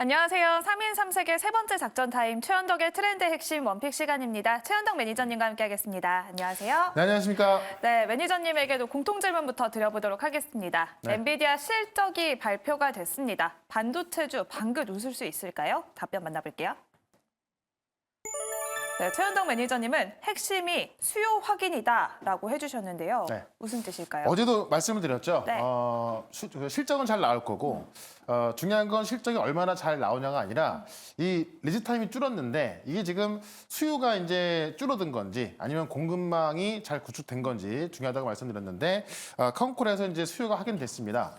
안녕하세요. 3인 3색의 세 번째 작전 타임 최현덕의 트렌드 핵심 원픽 시간입니다. 최현덕 매니저님과 함께하겠습니다. 안녕하세요. 네, 안녕하십니까. 네, 매니저님에게도 공통 질문부터 드려보도록 하겠습니다. 네. 엔비디아 실적이 발표가 됐습니다. 반도체주 방긋 웃을 수 있을까요? 답변 만나볼게요. 네, 최현덕 매니저님은 핵심이 수요 확인이다라고 해주셨는데요. 네. 무슨 뜻일까요? 어제도 말씀을 드렸죠. 네. 실적은 잘 나올 거고 중요한 건 실적이 얼마나 잘 나오냐가 아니라 이 리즈 타임이 줄었는데 이게 지금 수요가 이제 줄어든 건지 아니면 공급망이 잘 구축된 건지 중요하다고 말씀드렸는데 카운콜에서 이제 수요가 확인됐습니다.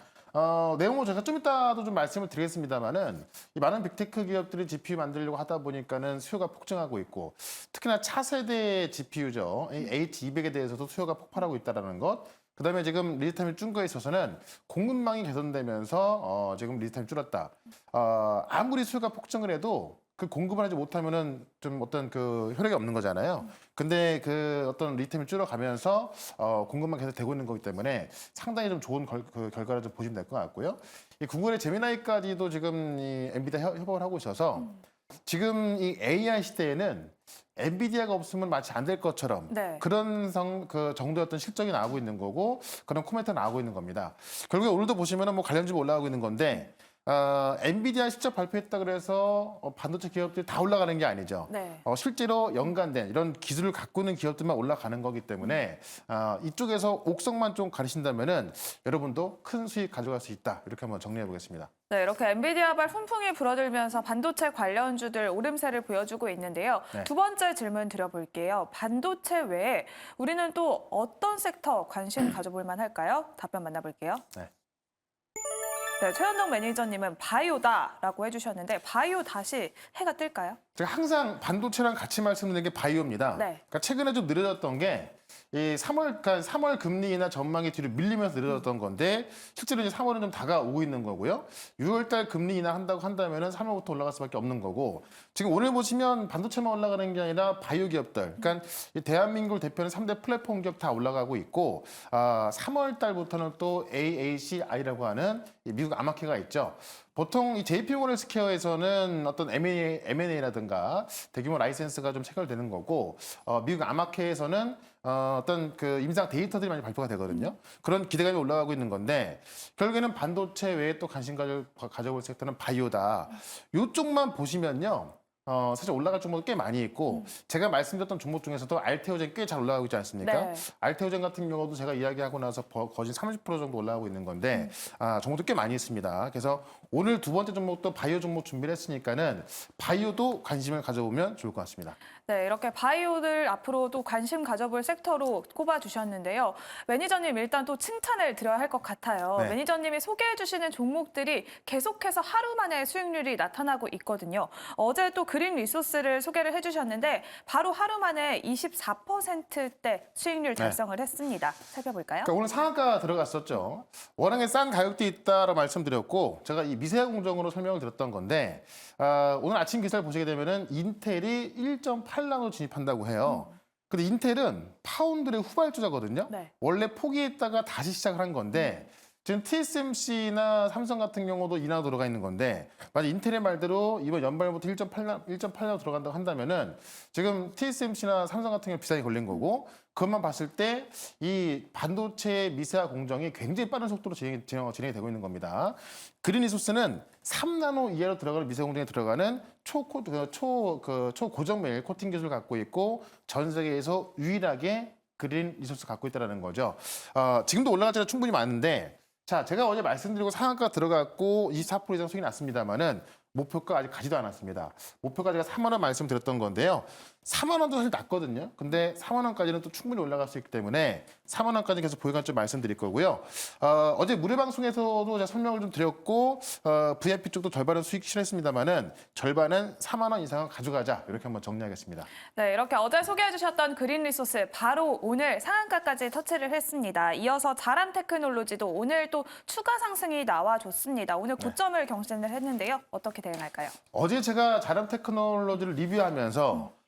내용은 제가 좀 이따도 좀 말씀을 드리겠습니다만은 이 많은 빅테크 기업들이 GPU 만들려고 하다 보니까는 수요가 폭증하고 있고 특히나 차세대 GPU죠. H200에 대해서도 수요가 폭발하고 있다는 것. 그다음에 지금 리드타임이 준 거에 있어서는 공급망이 개선되면서 지금 리드타임이 줄었다. 아무리 수요가 폭증을 해도 그 공급을 하지 못하면은 좀 어떤 그 효력이 없는 거잖아요. 근데 그 어떤 리템이 줄어가면서 공급만 계속 되고 있는 거기 때문에 상당히 좀 좋은 그 결과를 좀 보시면 될 것 같고요. 이 구글의 제미나이까지도 지금 이 엔비디아 협업을 하고 있어서 지금 이 AI 시대에는 엔비디아가 없으면 마치 안 될 것처럼 네. 그런 그 정도의 어떤 실적이 나오고 있는 거고 그런 코멘트가 나오고 있는 겁니다. 결국에 오늘도 보시면은 뭐 관련주가 올라가고 있는 건데 엔비디아 실적 발표했다 그래서 반도체 기업들이 다 올라가는 게 아니죠. 네. 실제로 연관된 이런 기술을 갖고 있는 기업들만 올라가는 거기 때문에 이쪽에서 옥석만 좀 가리신다면은 여러분도 큰 수익 가져갈 수 있다. 이렇게 한번 정리해 보겠습니다. 네, 이렇게 엔비디아발 훈풍이 불어들면서 반도체 관련주들 오름세를 보여주고 있는데요. 네. 두 번째 질문 드려볼게요. 반도체 외에 우리는 또 어떤 섹터 관심 가져볼 만할까요? 답변 만나볼게요. 네. 네, 최현덕 매니저님은 바이오다라고 해주셨는데 바이오 다시 해가 뜰까요? 제가 항상 반도체랑 같이 말씀드리는 게 바이오입니다. 네. 그러니까 최근에 좀 느려졌던 게 이 3월 금리나 전망이 뒤로 밀리면서 느려졌던 건데 실제로 이제 3월은 좀 다가오고 있는 거고요. 6월 달 금리 인하 한다고 한다면은 3월부터 올라갈 수밖에 없는 거고 지금 오늘 보시면 반도체만 올라가는 게 아니라 바이오 기업들, 그러니까 이 대한민국을 대표하는 3대 플랫폼 기업 다 올라가고 있고 3월 달부터는 또 AACI라고 하는 이 미국 암호화폐가 있죠. 보통 이 JP모건 헬스케어에서는 어떤 M&A라든가 대규모 라이센스가 좀 체결되는 거고 미국 암호화폐에서는 어떤 그 임상 데이터들이 많이 발표가 되거든요. 그런 기대감이 올라가고 있는 건데 결국에는 반도체 외에 또 관심 가져볼 섹터는 바이오다. 이쪽만 보시면요. 사실 올라갈 종목도 꽤 많이 있고 제가 말씀드렸던 종목 중에서도 알테오젠 꽤 잘 올라가고 있지 않습니까? 네. 알테오젠 같은 경우도 제가 이야기하고 나서 거진 30% 정도 올라가고 있는 건데 종목도 꽤 많이 있습니다. 그래서 오늘 두 번째 종목도 바이오 종목 준비를 했으니까는 바이오도 관심을 가져보면 좋을 것 같습니다. 네, 이렇게 바이오들 앞으로도 관심 가져볼 섹터로 꼽아주셨는데요. 매니저님 일단 또 칭찬을 드려야 할 것 같아요. 네. 매니저님이 소개해주시는 종목들이 계속해서 하루 만에 수익률이 나타나고 있거든요. 어제 또 그린 리소스를 소개를 해주셨는데 바로 하루 만에 24%대 수익률 달성을 했습니다. 살펴볼까요? 그러니까 오늘 상한가 들어갔었죠. 워낙에 싼 가격대 있다라고 말씀드렸고 제가 이 미세화 공정으로 설명을 드렸던 건데 오늘 아침 기사를 보시게 되면은 인텔이 1.8나노 진입한다고 해요. 근데 인텔은 파운드의 후발주자거든요. 네. 원래 포기했다가 다시 시작을 한 건데 지금 TSMC나 삼성 같은 경우도 2나노 들어가 있는 건데 만약 인텔의 말대로 이번 연말부터 1.8나노 들어간다고 한다면은 지금 TSMC나 삼성 같은 경우 비싸게 걸린 거고 그것만 봤을 때 이 반도체 미세화 공정이 굉장히 빠른 속도로 진행이 되고 있는 겁니다. 그린 리소스는 3나노 이하로 들어가는 미세화 공정에 들어가는 초고정 메일 코팅 기술을 갖고 있고 전 세계에서 유일하게 그린 리소스 갖고 있다는 거죠. 지금도 올라갈 때가 충분히 많은데 자, 제가 어제 말씀드리고 상한가 들어갔고 24% 이상 수익이 났습니다만은 목표가 아직 가지도 않았습니다. 목표가 제가 4만 원 말씀드렸던 건데요. 4만 원도 사실 낮거든요. 근데 4만 원까지는 또 충분히 올라갈 수 있기 때문에 4만 원까지 계속 보유관점 말씀드릴 거고요. 어제 무료 방송에서도 제가 설명을 좀 드렸고 VIP 쪽도 절반은 수익 실했습니다만은 절반은 4만 원 이상은 가져가자 이렇게 한번 정리하겠습니다. 네, 이렇게 어제 소개해주셨던 그린 리소스 바로 오늘 상한가까지 터치를 했습니다. 이어서 자람 테크놀로지도 오늘 또 추가 상승이 나와줬습니다. 오늘 고점을 경신을 했는데요. 어떻게 대응할까요? 어제 제가 자람 테크놀로지를 리뷰하면서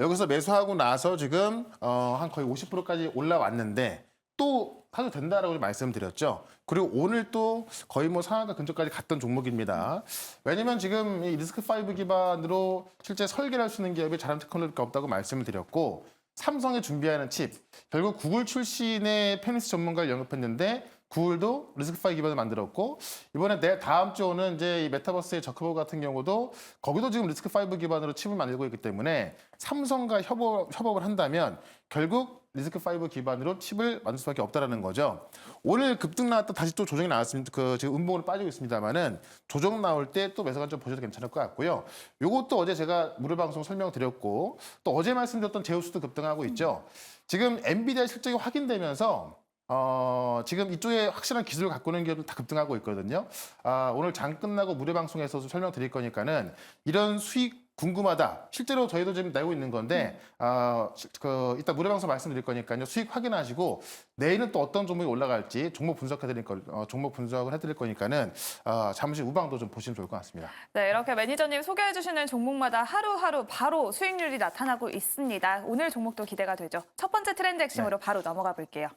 여기서 매수하고 나서 지금 한 거의 50%까지 올라왔는데 또 사도 된다라고 말씀드렸죠. 그리고 오늘 또 거의 뭐 상한가 근처까지 갔던 종목입니다. 왜냐면 지금 이 리스크5 기반으로 실제 설계를 할 수 있는 기업이 자람 테크놀로지가 없다고 말씀을 드렸고, 삼성이 준비하는 칩, 결국 구글 출신의 페니스 전문가를 영입했는데 구글도 리스크5 기반을 만들었고, 이번에 다음 주 오는 이제 이 메타버스의 저커버그 같은 경우도 거기도 지금 리스크5 기반으로 칩을 만들고 있기 때문에 삼성과 협업을 한다면 결국 리스크5 기반으로 칩을 만들 수밖에 없다라는 거죠. 오늘 급등 나왔다 다시 또 조정이 나왔습니다. 지금 음봉으로 빠지고 있습니다만은 조정 나올 때 또 매수가 좀 보셔도 괜찮을 것 같고요. 요것도 어제 제가 무료 방송 설명드렸고 또 어제 말씀드렸던 제우스도 급등하고 있죠. 지금 엔비디아 실적이 확인되면서 지금 이쪽에 확실한 기술을 갖고 있는 기업들 다 급등하고 있거든요. 오늘 장 끝나고 무료 방송에서도 설명드릴 거니까는 이런 수익 궁금하다. 실제로 저희도 지금 내고 있는 건데, 이따 무료 방송 말씀드릴 거니까요. 수익 확인하시고, 내일은 또 어떤 종목이 올라갈지 종목 종목 분석을 해드릴 거니까는, 잠시 우방도 좀 보시면 좋을 것 같습니다. 네, 이렇게 매니저님 소개해 주시는 종목마다 하루하루 바로 수익률이 나타나고 있습니다. 오늘 종목도 기대가 되죠. 첫 번째 트렌드 핵심으로 바로 넘어가 볼게요.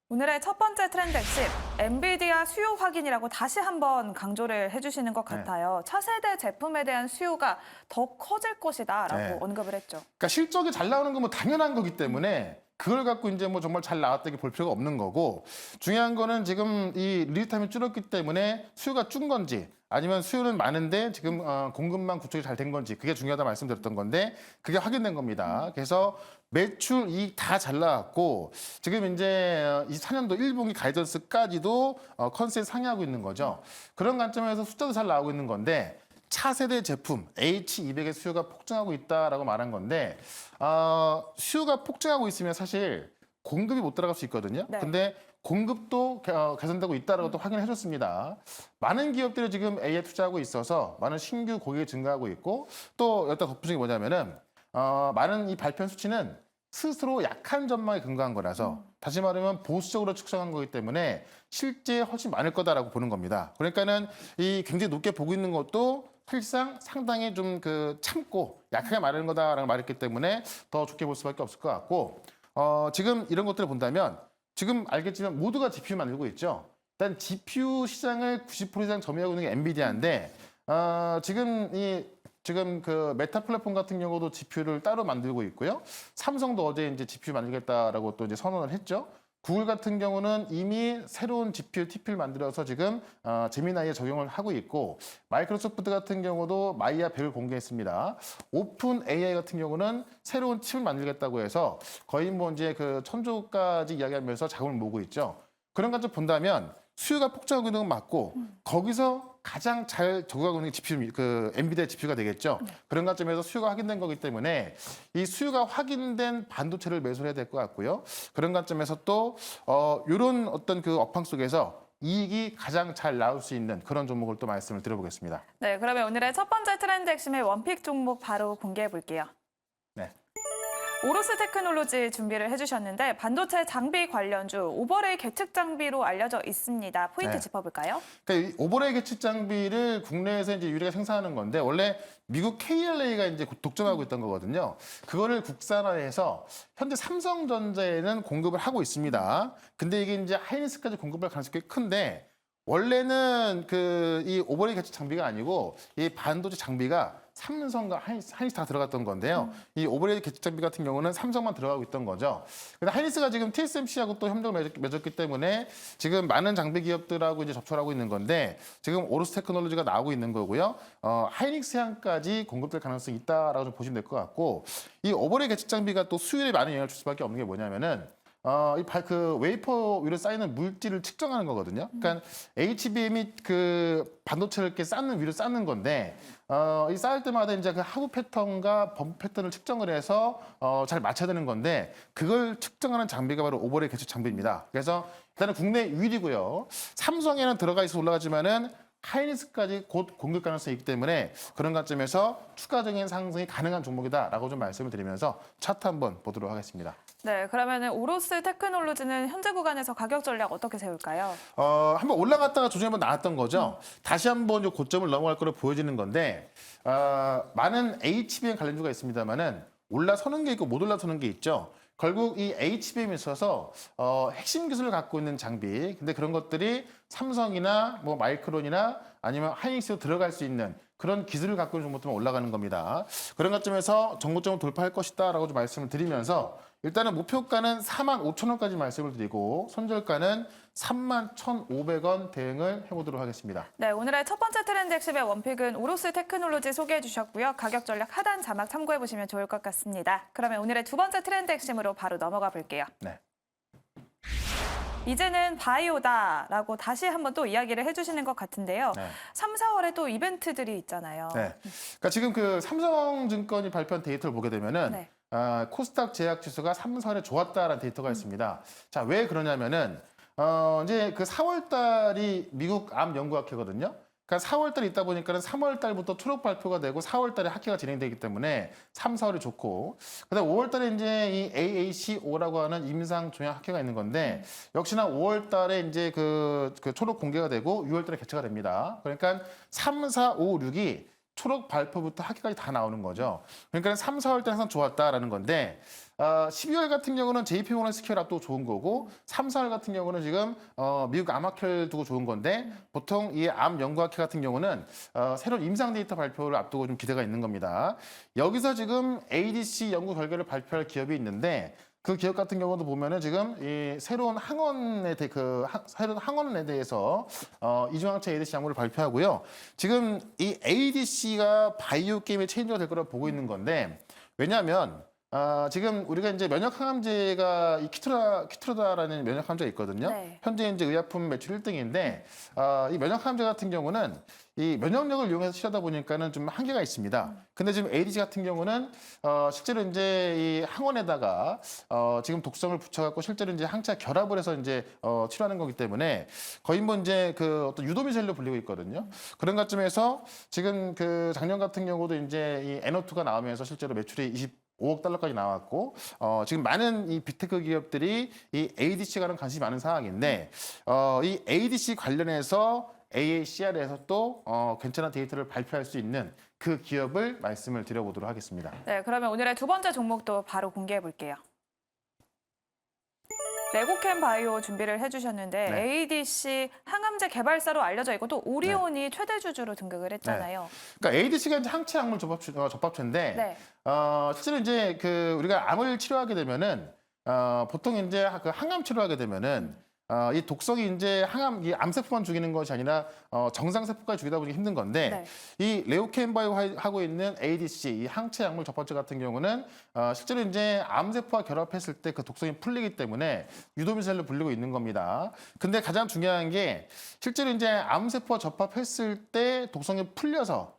오늘의 첫 번째 트렌드 핵심, 엔비디아 수요 확인이라고 다시 한번 강조를 해주시는 것 같아요. 차세대 제품에 대한 수요가 더 커질 것이다라고 언급을 했죠. 그러니까 실적이 잘 나오는 건 뭐 당연한 거기 때문에 그걸 갖고 이제 뭐 정말 잘 나왔다고 볼 필요가 없는 거고, 중요한 거는 지금 이 리드타임이 줄었기 때문에 수요가 준 건지 아니면 수요는 많은데 지금 공급망 구축이 잘 된 건지, 그게 중요하다 말씀드렸던 건데 그게 확인된 겁니다. 그래서 매출 이익 다 잘 나왔고 지금 이제 24년도 1분기 가이던스까지도 컨센 상회하고 있는 거죠. 그런 관점에서 숫자도 잘 나오고 있는 건데, 차세대 제품 H200의 수요가 폭증하고 있다라고 말한 건데, 수요가 폭증하고 있으면 사실 공급이 못 들어갈 수 있거든요. 네. 근데 공급도 개선되고 있다라고 또 확인해 줬습니다. 많은 기업들이 지금 A에 투자하고 있어서 많은 신규 고객이 증가하고 있고, 또 여기다 덧붙인 게 뭐냐면은 많은 이 발표 수치는 스스로 약한 전망에 근거한 거라서, 다시 말하면 보수적으로 측정한 거기 때문에 실제 훨씬 많을 거다라고 보는 겁니다. 그러니까는 이 굉장히 높게 보고 있는 것도 사실상 상당히 좀 참고 약하게 말하는 거다라고 말했기 때문에 더 좋게 볼 수밖에 없을 것 같고, 지금 이런 것들을 본다면 지금 알겠지만 모두가 GPU 만들고 있죠. 일단 GPU 시장을 90% 이상 점유하고 있는 게 엔비디아인데, 지금 그 메타 플랫폼 같은 경우도 GPU를 따로 만들고 있고요. 삼성도 어제 이제 GPU 만들겠다라고 또 이제 선언을 했죠. 구글 같은 경우는 이미 새로운 GPU, TPU를 만들어서 지금 제미나이에 적용을 하고 있고, 마이크로소프트 같은 경우도 마이아 100을 공개했습니다. 오픈 AI 같은 경우는 새로운 칩을 만들겠다고 해서 거의 뭐 이제 그 1000조까지 이야기하면서 자금을 모으고 있죠. 그런 관점 본다면 수요가 폭증하고 있는 건 맞고, 거기서 가장 잘 적응하고 있는 게 GPU, 엔비디아 GPU가 되겠죠. 그런 관점에서 수요가 확인된 거기 때문에 이 수요가 확인된 반도체를 매수를 해야 될 것 같고요. 그런 관점에서 또 이런 어떤 그 업황 속에서 이익이 가장 잘 나올 수 있는 그런 종목을 또 말씀을 드려보겠습니다. 네, 그러면 오늘의 첫 번째 트렌드 핵심의 원픽 종목 바로 공개해 볼게요. 네. 오로스 테크놀로지 준비를 해주셨는데, 반도체 장비 관련주 오버레이 계측 장비로 알려져 있습니다. 포인트 네. 짚어볼까요? 그러니까 이 오버레이 계측 장비를 국내에서 이제 유리가 생산하는 건데, 원래 미국 KLA가 이제 독점하고 있던 거거든요. 그거를 국산화해서 현재 삼성전자에는 공급을 하고 있습니다. 근데 이게 이제 하이닉스까지 공급할 가능성이 꽤 큰데, 원래는 이 오버레이 계측 장비가 아니고 이 반도체 장비가 삼성과 하이닉스 다 들어갔던 건데요. 이 오버레이 계측 장비 같은 경우는 삼성만 들어가고 있던 거죠. 근데 하이닉스가 지금 TSMC하고 또 협력을 맺었기 때문에 지금 많은 장비 기업들하고 이제 접촉을 하고 있는 건데, 지금 오로스 테크놀로지가 나오고 있는 거고요. 하이닉스 향까지 공급될 가능성이 있다라고 좀 보시면 될 것 같고, 이 오버레이 계측 장비가 또 수율에 많은 영향을 줄 수밖에 없는 게 뭐냐면은 그 웨이퍼 위로 쌓이는 물질을 측정하는 거거든요. 그러니까 HBM이 그 반도체를 이렇게 쌓는 위로 쌓는 건데, 이 쌓을 때마다 이제 그 하부 패턴과 범 패턴을 측정을 해서 잘 맞춰야 되는 건데, 그걸 측정하는 장비가 바로 오버레이 계측 장비입니다. 그래서 일단은 국내 1위고요. 삼성에는 들어가 있어 올라가지만은 하이닉스까지 곧 공급 가능성이 있기 때문에 그런 관점에서 추가적인 상승이 가능한 종목이다라고 좀 말씀을 드리면서 차트 한번 보도록 하겠습니다. 네, 그러면 오로스 테크놀로지는 현재 구간에서 가격 전략 어떻게 세울까요? 한번 올라갔다가 조정이 한번 나왔던 거죠. 다시 한번 이 고점을 넘어갈 거로 보여지는 건데, 많은 HBM 관련주가 있습니다만은 올라서는 게 있고 못 올라서는 게 있죠. 결국 이 HBM에 있어서 핵심 기술을 갖고 있는 장비, 근데 그런 것들이 삼성이나 뭐 마이크론이나 아니면 하이닉스로 들어갈 수 있는 그런 기술을 갖고 있는 정보들만 올라가는 겁니다. 그런 관점에서 정고점을 돌파할 것이다라고 좀 말씀을 드리면서 일단은 목표가는 45,000원까지 말씀을 드리고 손절가는 31,500원 대응을 해보도록 하겠습니다. 네, 오늘의 첫 번째 트렌드 핵심의 원픽은 오로스 테크놀로지 소개해 주셨고요. 가격 전략 하단 자막 참고해 보시면 좋을 것 같습니다. 그러면 오늘의 두 번째 트렌드 핵심으로 바로 넘어가 볼게요. 네. 이제는 바이오다라고 다시 한번 또 이야기를 해주시는 것 같은데요. 네. 3, 4월에 또 이벤트들이 있잖아요. 네. 그러니까 지금 그 삼성증권이 발표한 데이터를 보게 되면은 네. 코스닥 제약 지수가 3, 4월에 좋았다라는 데이터가 있습니다. 자, 왜 그러냐면은 이제 그 4월 달이 미국 암 연구학회거든요. 그러니까 4월 달에 있다 보니까는 3월 달부터 초록 발표가 되고 4월 달에 학회가 진행되기 때문에 3, 4월이 좋고 그다음 5월 달에 이제 이 AACO라고 하는 임상 종양 학회가 있는 건데 역시나 5월 달에 이제 그 초록 공개가 되고 6월 달에 개최가 됩니다. 그러니까 3, 4, 5, 6이 초록 발표부터 학회까지 다 나오는 거죠. 그러니까 3, 4월 때 항상 좋았다라는 건데 12월 같은 경우는 JP모건 스퀘어 앞두고 좋은 거고 3, 4월 같은 경우는 지금 미국 암학회를 두고 좋은 건데 보통 이 암 연구학회 같은 경우는 새로운 임상 데이터 발표를 앞두고 좀 기대가 있는 겁니다. 여기서 지금 ADC 연구 결과를 발표할 기업이 있는데 그 기업 같은 경우도 보면은 지금 이 새로운 항원에 새로운 항원에 대해서 이중항체 ADC 약물을 발표하고요. 지금 이 ADC가 바이오 게임의 체인저가 될 거라고 보고 있는 건데 왜냐하면 지금 우리가 이제 면역 항암제가 이 키트라다라는 면역 항암제가 있거든요. 네. 현재 이제 의약품 매출 1등인데 이 면역 항암제 같은 경우는 이 면역력을 이용해서 치료하다 보니까는 좀 한계가 있습니다. 근데 지금 ADC 같은 경우는 실제로 이제 이 항원에다가 지금 독성을 붙여갖고 실제로 이제 항체 결합을 해서 이제 치료하는 거기 때문에 거의 뭐 이제 그 어떤 유도미셀로 불리고 있거든요. 그런 관점에서 지금 그 작년 같은 경우도 이제 이 NO2가 나오면서 실제로 매출이 5억 달러까지 나왔고 지금 많은 이 빅테크 기업들이 이 ADC 가는 관심이 많은 상황인데 이 ADC 관련해서 AACR에서 또 괜찮은 데이터를 발표할 수 있는 그 기업을 말씀을 드려보도록 하겠습니다. 네, 그러면 오늘의 두 번째 종목도 바로 공개해 볼게요. 레고캠 바이오 준비를 해주셨는데 네. ADC 항암제 개발사로 알려져 있고 또 오리온이 최대 주주로 등극을 했잖아요. 그러니까 ADC가 이제 항체 약물 접합체인데 네. 실제로 이제 그 우리가 암을 치료하게 되면은 보통 이제 그 항암 치료하게 되면은 이 독성이 이제 이 암세포만 죽이는 것이 아니라 정상세포까지 죽이다 보니 힘든 건데 네. 이 레오캠바이오 하고 있는 ADC 이 항체 약물 접합체 같은 경우는 실제로 이제 암세포와 결합했을 때 그 독성이 풀리기 때문에 유도미셀로 불리고 있는 겁니다. 근데 가장 중요한 게 실제로 이제 암세포와 접합했을 때 독성이 풀려서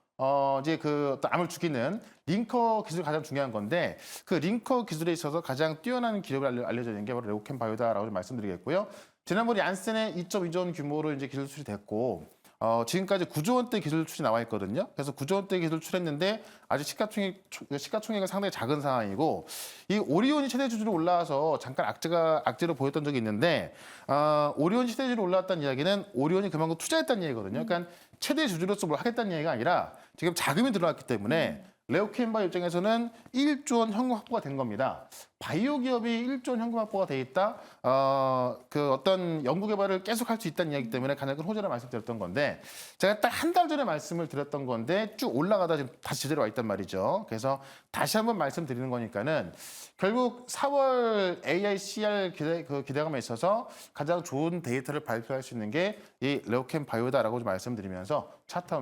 이제 그 어떤 암을 죽이는 링커 기술이 가장 중요한 건데 그 링커 기술에 있어서 가장 뛰어난 기업을 알려져 있는 게 바로 레오캠 바이오다라고 좀 말씀드리겠고요. 지난번에 얀센의 2.2조 원 규모로 이제 기술 수출이 됐고 지금까지 9조 원대 기술 수출이 나와 있거든요. 그래서 9조 원대 기술 출했는데 아직 시가총액은 상당히 작은 상황이고 이 오리온이 최대 주주로 올라와서 잠깐 악재로 보였던 적이 있는데 오리온이 최대 주주로 올라왔다는 이야기는 오리온이 그만큼 투자했다는 얘기거든요. 그러니까 최대 주주로서 뭘 하겠다는 얘기가 아니라 지금 자금이 들어왔기 때문에 레오캠바이오 입장에서는 1조 원 현금 확보가 된 겁니다. 바이오 기업이 1조 원 현금 확보가 돼 있다. 그 어떤 연구 개발을 계속 할 수 있다는 이야기 때문에 가장 큰 호재를 말씀드렸던 건데 제가 딱 한 달 전에 말씀을 드렸던 건데 쭉 올라가다 지금 다시 제대로 와 있단 말이죠. 그래서 다시 한번 말씀드리는 거니까는 결국 4월 AICR 기대감에 있어서 가장 좋은 데이터를 발표할 수 있는 게 이 레오캠 바이오다라고 좀 말씀드리면서 차트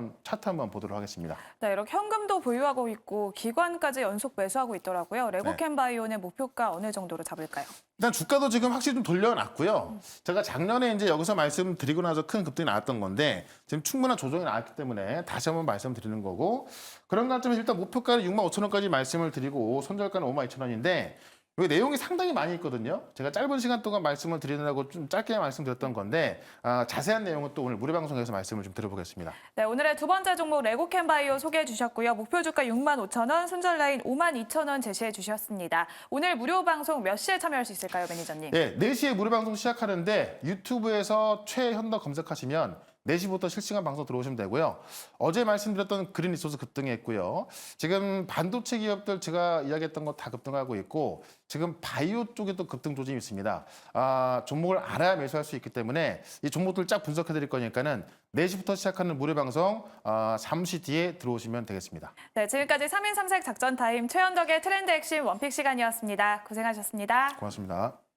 한번 보도록 하겠습니다. 네, 이렇게 현금도 보유하고 있고 기관까지 연속 매수하고 있더라고요. 레고캠 바이오의 목표가 어느 정도로 잡을까요? 일단 주가도 지금 확실히 좀 돌려놨고요. 제가 작년에 이제 여기서 말씀드리고 나서 큰 급등이 나왔던 건데 지금 충분한 조정이 나왔기 때문에 다시 한번 말씀드리는 거고 그런 관점에서 일단 목표가는 65,000원까지 말씀을 드리고 손절가는 52,000원인데 여기 내용이 상당히 많이 있거든요. 제가 짧은 시간 동안 말씀을 드리느라고 좀 짧게 말씀드렸던 건데 자세한 내용은 또 오늘 무료 방송에서 말씀을 좀 드려보겠습니다. 네, 오늘의 두 번째 종목 레고캠 바이오 소개해 주셨고요. 목표 주가 65,000원, 손절 라인 52,000원 제시해 주셨습니다. 오늘 무료 방송 몇 시에 참여할 수 있을까요, 매니저님? 네, 4시에 무료 방송 시작하는데 유튜브에서 최현덕 검색하시면 4시부터 실시간 방송 들어오시면 되고요. 어제 말씀드렸던 그린 리소스 급등했고요. 지금 반도체 기업들 제가 이야기했던 거 다 급등하고 있고 지금 바이오 쪽에도 급등 조짐이 있습니다. 종목을 알아야 매수할 수 있기 때문에 이 종목들 쫙 분석해 드릴 거니까는 4시부터 시작하는 무료 방송 잠시 뒤에 들어오시면 되겠습니다. 네, 지금까지 3인 3색 작전 타임 최현덕의 트렌드 핵심 원픽 시간이었습니다. 고생하셨습니다. 고맙습니다.